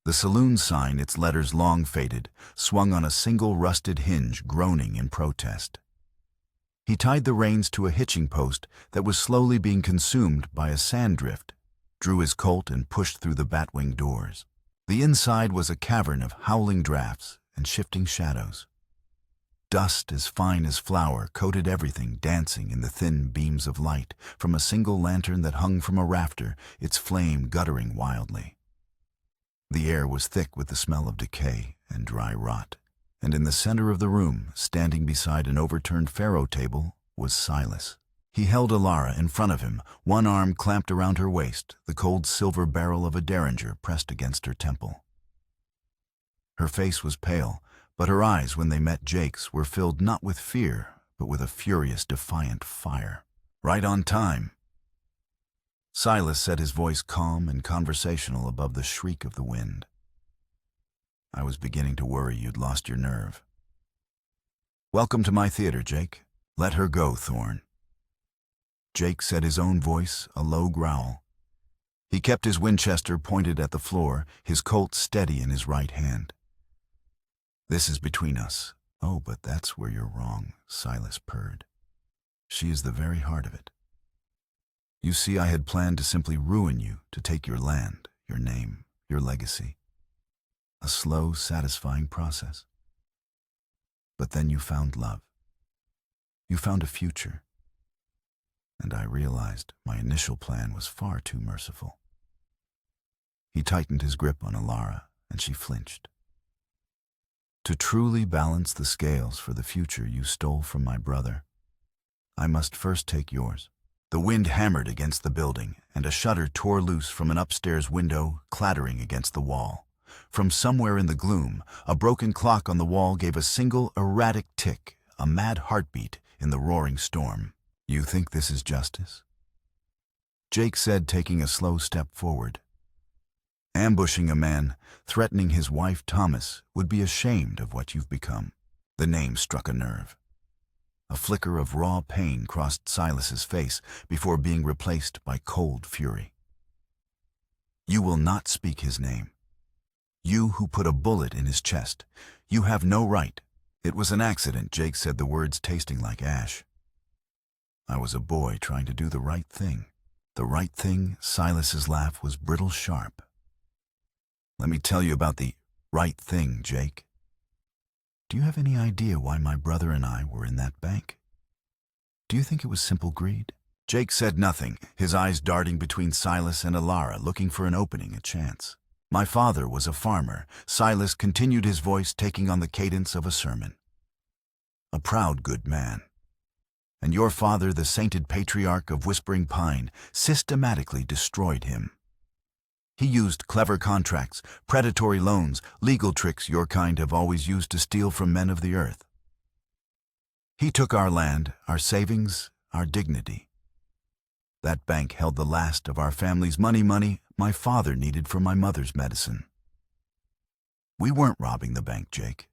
The saloon sign, its letters long faded, swung on a single rusted hinge, groaning in protest. He tied the reins to a hitching post that was slowly being consumed by a sand drift, drew his Colt and pushed through the batwing doors. The inside was a cavern of howling drafts and shifting shadows. Dust as fine as flour coated everything, dancing in the thin beams of light from a single lantern that hung from a rafter, its flame guttering wildly. The air was thick with the smell of decay and dry rot, and in the center of the room, standing beside an overturned faro table, was Silas. He held Alara in front of him, one arm clamped around her waist, the cold silver barrel of a derringer pressed against her temple. Her face was pale, but her eyes, when they met Jake's, were filled not with fear, but with a furious, defiant fire. "Right on time." Silas said, his voice calm and conversational above the shriek of the wind. "I was beginning to worry you'd lost your nerve. Welcome to my theater, Jake. Let her go, Thorne." Jake said, his own voice a low growl. He kept his Winchester pointed at the floor, his Colt steady in his right hand. This is between us. Oh, but that's where you're wrong, Silas purred. She is the very heart of it. You see, I had planned to simply ruin you, to take your land, your name, your legacy. A slow, satisfying process. But then you found love. You found a future. And I realized my initial plan was far too merciful. He tightened his grip on Alara, and she flinched. To truly balance the scales for the future you stole from my brother, I must first take yours. The wind hammered against the building, and a shutter tore loose from an upstairs window, clattering against the wall. From somewhere in the gloom, a broken clock on the wall gave a single erratic tick, a mad heartbeat in the roaring storm. You think this is justice? Jake said, taking a slow step forward. Ambushing a man, threatening his wife Thomas, would be ashamed of what you've become. The name struck a nerve. A flicker of raw pain crossed Silas's face before being replaced by cold fury. You will not speak his name. You who put a bullet in his chest. You have no right. It was an accident, Jake said, the words tasting like ash. I was a boy trying to do the right thing. The right thing? Silas's laugh was brittle sharp. Let me tell you about the right thing, Jake. Do you have any idea why my brother and I were in that bank? Do you think it was simple greed? Jake said nothing, his eyes darting between Silas and Alara, looking for an opening, a chance. My father was a farmer. Silas continued, his voice taking on the cadence of a sermon. A proud good man. And your father, the sainted patriarch of Whispering Pine, systematically destroyed him. He used clever contracts, predatory loans, legal tricks your kind have always used to steal from men of the earth. He took our land, our savings, our dignity. That bank held the last of our family's money my father needed for my mother's medicine. We weren't robbing the bank, Jake.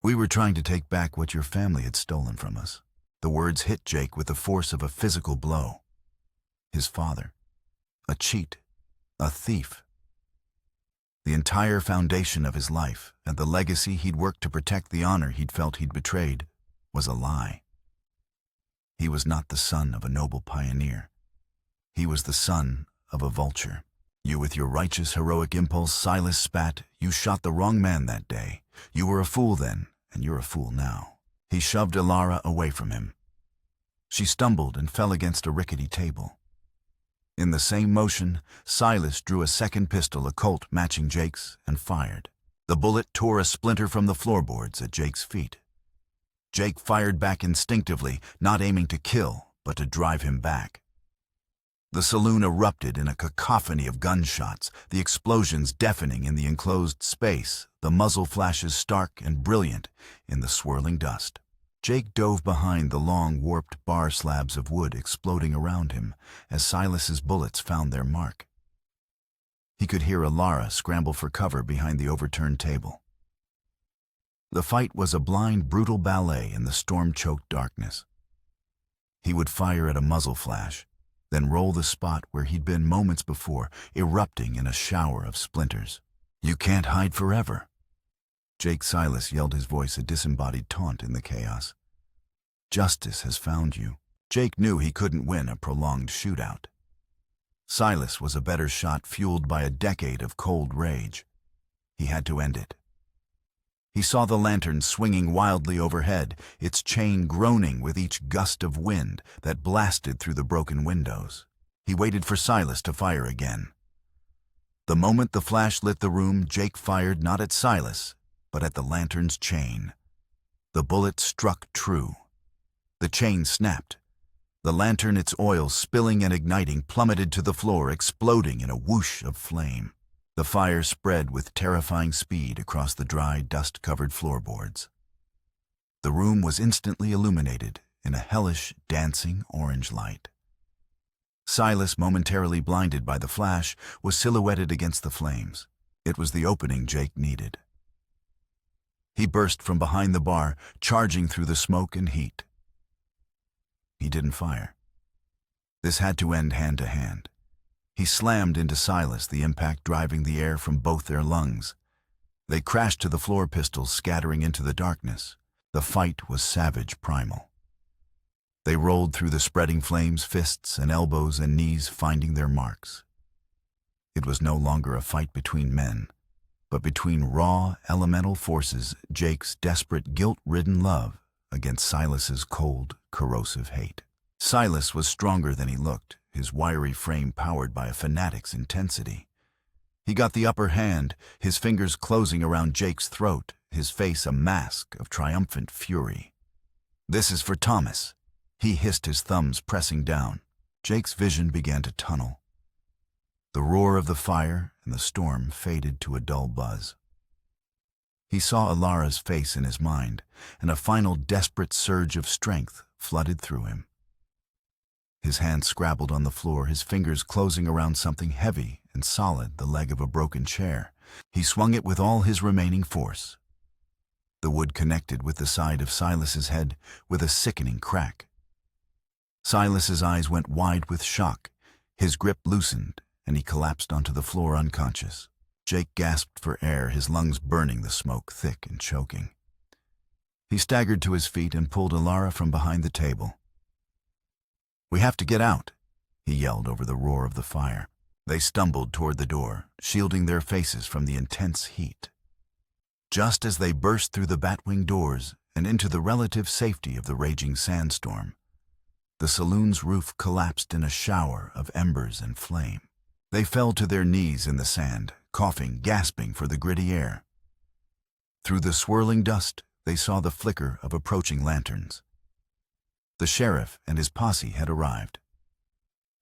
We were trying to take back what your family had stolen from us. The words hit Jake with the force of a physical blow. His father, a cheat, a thief. The entire foundation of his life and the legacy he'd worked to protect, the honor he'd felt he'd betrayed, was a lie. He was not the son of a noble pioneer. He was the son of a vulture. You, with your righteous, heroic impulse, Silas spat, you shot the wrong man that day. You were a fool then, and you're a fool now. He shoved Alara away from him. She stumbled and fell against a rickety table. In the same motion, Silas drew a second pistol, a Colt matching Jake's, and fired. The bullet tore a splinter from the floorboards at Jake's feet. Jake fired back instinctively, not aiming to kill, but to drive him back. The saloon erupted in a cacophony of gunshots, the explosions deafening in the enclosed space, the muzzle flashes stark and brilliant in the swirling dust. Jake dove behind the long, warped bar slabs of wood exploding around him as Silas's bullets found their mark. He could hear Alara scramble for cover behind the overturned table. The fight was a blind, brutal ballet in the storm-choked darkness. He would fire at a muzzle flash, then roll the spot where he'd been moments before, erupting in a shower of splinters. You can't hide forever. Jake Silas yelled, his voice a disembodied taunt in the chaos. Justice has found you. Jake knew he couldn't win a prolonged shootout. Silas was a better shot, fueled by a decade of cold rage. He had to end it. He saw the lantern swinging wildly overhead, its chain groaning with each gust of wind that blasted through the broken windows. He waited for Silas to fire again. The moment the flash lit the room, Jake fired not at Silas, but at the lantern's chain. The bullet struck true. The chain snapped. The lantern, its oil spilling and igniting, plummeted to the floor, exploding in a whoosh of flame. The fire spread with terrifying speed across the dry, dust-covered floorboards. The room was instantly illuminated in a hellish, dancing orange light. Silas, momentarily blinded by the flash, was silhouetted against the flames. It was the opening Jake needed. He burst from behind the bar, charging through the smoke and heat. He didn't fire. This had to end hand to hand. He slammed into Silas, the impact driving the air from both their lungs. They crashed to the floor, pistols scattering into the darkness. The fight was savage, primal. They rolled through the spreading flames, fists and elbows and knees finding their marks. It was no longer a fight between men, but between raw, elemental forces, Jake's desperate, guilt-ridden love against Silas's cold, corrosive hate. Silas was stronger than he looked, his wiry frame powered by a fanatic's intensity. He got the upper hand, his fingers closing around Jake's throat, his face a mask of triumphant fury. "This is for Thomas," he hissed, his thumbs pressing down. Jake's vision began to tunnel. The roar of the fire and the storm faded to a dull buzz. He saw Alara's face in his mind, and a final desperate surge of strength flooded through him. His hand scrabbled on the floor, his fingers closing around something heavy and solid, the leg of a broken chair. He swung it with all his remaining force. The wood connected with the side of Silas's head with a sickening crack. Silas's eyes went wide with shock. His grip loosened, and he collapsed onto the floor unconscious. Jake gasped for air, his lungs burning, the smoke thick and choking. He staggered to his feet and pulled Alara from behind the table. "We have to get out," he yelled over the roar of the fire. They stumbled toward the door, shielding their faces from the intense heat. Just as they burst through the batwing doors and into the relative safety of the raging sandstorm, the saloon's roof collapsed in a shower of embers and flame. They fell to their knees in the sand, coughing, gasping for the gritty air. Through the swirling dust, they saw the flicker of approaching lanterns. The sheriff and his posse had arrived.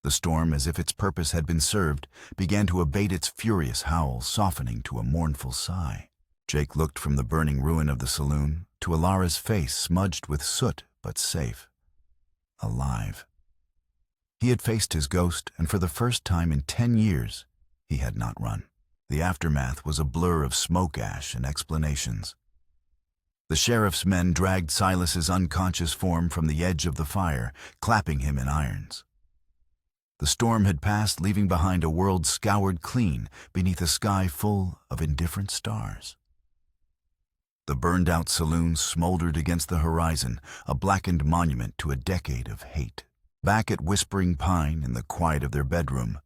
The storm, as if its purpose had been served, began to abate, its furious howl softening to a mournful sigh. Jake looked from the burning ruin of the saloon to Alara's face, smudged with soot but safe, alive. He had faced his ghost, and for the first time in 10 years, he had not run. The aftermath was a blur of smoke ash and explanations. The sheriff's men dragged Silas's unconscious form from the edge of the fire, clapping him in irons. The storm had passed, leaving behind a world scoured clean beneath a sky full of indifferent stars. The burned-out saloon smoldered against the horizon, a blackened monument to a decade of hate. Back at Whispering Pine, in the quiet of their bedroom,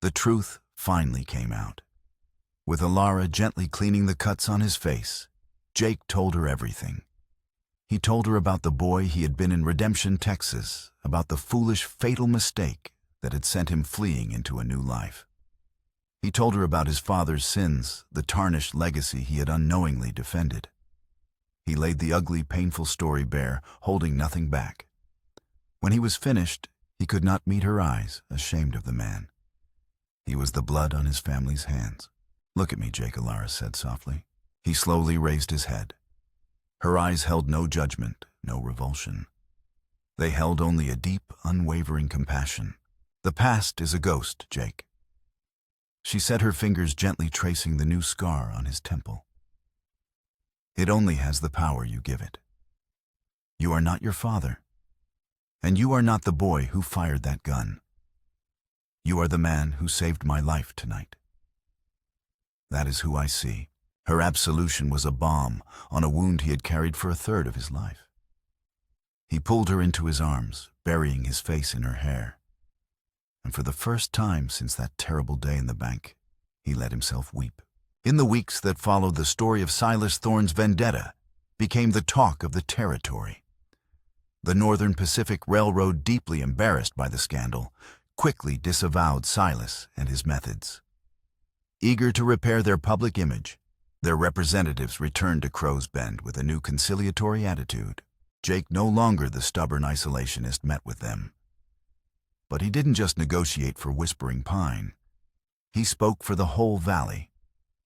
the truth finally came out. With Alara gently cleaning the cuts on his face, Jake told her everything. He told her about the boy he had been in Redemption, Texas, about the foolish, fatal mistake that had sent him fleeing into a new life. He told her about his father's sins, the tarnished legacy he had unknowingly defended. He laid the ugly, painful story bare, holding nothing back. When he was finished, he could not meet her eyes, ashamed of the man. He was the blood on his family's hands. "Look at me, Jake," Alara said softly. He slowly raised his head. Her eyes held no judgment, no revulsion. They held only a deep, unwavering compassion. "The past is a ghost, Jake." She set her fingers gently tracing the new scar on his temple. "It only has the power you give it. You are not your father. And you are not the boy who fired that gun. You are the man who saved my life tonight. That is who I see." Her absolution was a balm on a wound he had carried for a third of his life. He pulled her into his arms, burying his face in her hair. And for the first time since that terrible day in the bank, he let himself weep. In the weeks that followed, the story of Silas Thorne's vendetta became the talk of the territory. The Northern Pacific Railroad, deeply embarrassed by the scandal, quickly disavowed Silas and his methods. Eager to repair their public image, their representatives returned to Crow's Bend with a new conciliatory attitude. Jake, no longer the stubborn isolationist, met with them. But he didn't just negotiate for Whispering Pine. He spoke for the whole valley.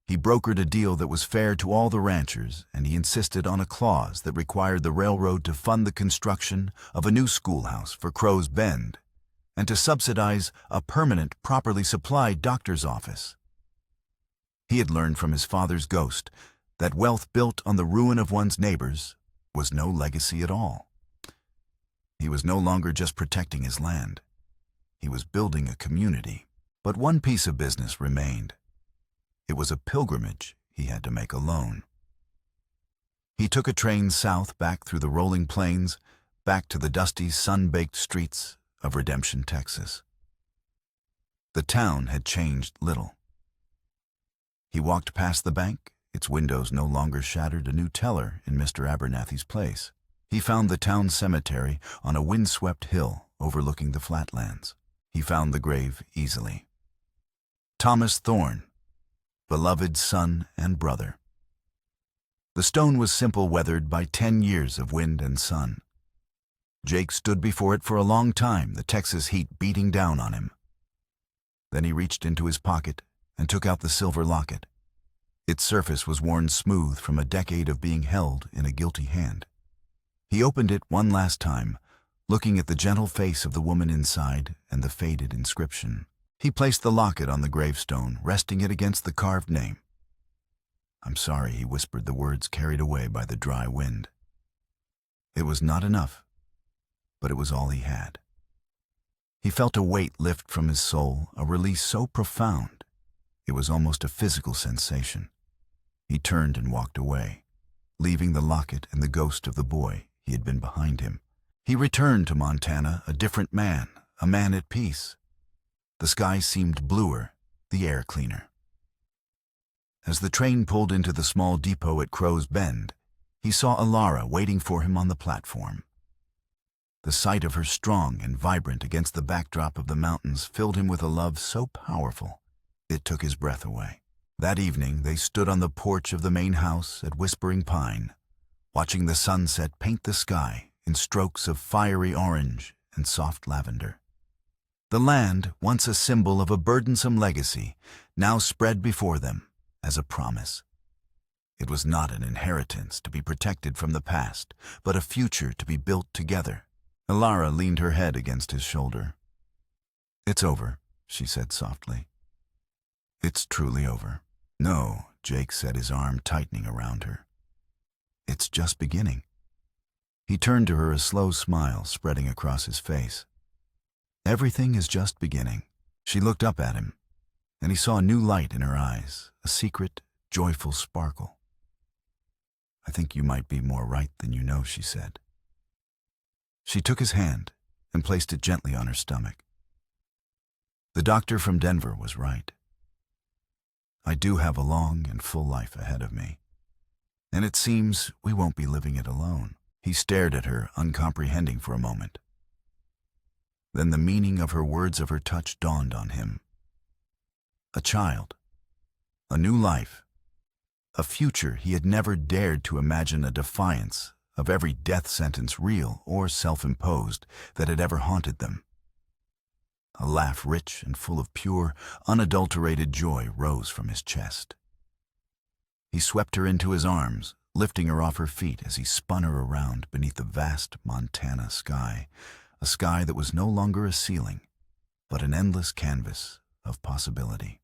He brokered a deal that was fair to all the ranchers, and he insisted on a clause that required the railroad to fund the construction of a new schoolhouse for Crow's Bend and to subsidize a permanent, properly supplied doctor's office. He had learned from his father's ghost that wealth built on the ruin of one's neighbors was no legacy at all. He was no longer just protecting his land. He was building a community. But one piece of business remained. It was a pilgrimage he had to make alone. He took a train south back through the rolling plains, back to the dusty, sun-baked streets of Redemption, Texas. The town had changed little. He walked past the bank, its windows no longer shattered a new teller in Mr. Abernathy's place. He found the town cemetery on a windswept hill overlooking the flatlands. He found the grave easily. Thomas Thorne, beloved son and brother. The stone was simple, weathered by 10 years of wind and sun. Jake stood before it for a long time, the Texas heat beating down on him. Then he reached into his pocket and took out the silver locket. Its surface was worn smooth from a decade of being held in a guilty hand. He opened it one last time, looking at the gentle face of the woman inside and the faded inscription. He placed the locket on the gravestone, resting it against the carved name. "I'm sorry," he whispered, the words carried away by the dry wind. It was not enough, but it was all he had. He felt a weight lift from his soul, a release so profound, it was almost a physical sensation. He turned and walked away, leaving the locket and the ghost of the boy he had been behind him. He returned to Montana, a different man, a man at peace. The sky seemed bluer, the air cleaner. As the train pulled into the small depot at Crow's Bend, he saw Alara waiting for him on the platform. The sight of her strong and vibrant against the backdrop of the mountains filled him with a love so powerful it took his breath away. That evening they stood on the porch of the main house at Whispering Pine, watching the sunset paint the sky in strokes of fiery orange and soft lavender. The land, once a symbol of a burdensome legacy, now spread before them as a promise. It was not an inheritance to be protected from the past, but a future to be built together. Alara leaned her head against his shoulder. "It's over," she said softly. "It's truly over." "No," Jake said, his arm tightening around her. "It's just beginning." He turned to her, a slow smile spreading across his face. "Everything is just beginning." She looked up at him, and he saw a new light in her eyes, a secret, joyful sparkle. "I think you might be more right than you know," she said. She took his hand and placed it gently on her stomach. The doctor from Denver was right. I do have a long and full life ahead of me, and it seems we won't be living it alone. He stared at her, uncomprehending for a moment. Then the meaning of her words, of her touch, dawned on him. A child, a new life, a future he had never dared to imagine, a defiance of every death sentence, real or self-imposed, that had ever haunted them. A laugh rich and full of pure, unadulterated joy rose from his chest. He swept her into his arms, lifting her off her feet as he spun her around beneath the vast Montana sky, a sky that was no longer a ceiling, but an endless canvas of possibility.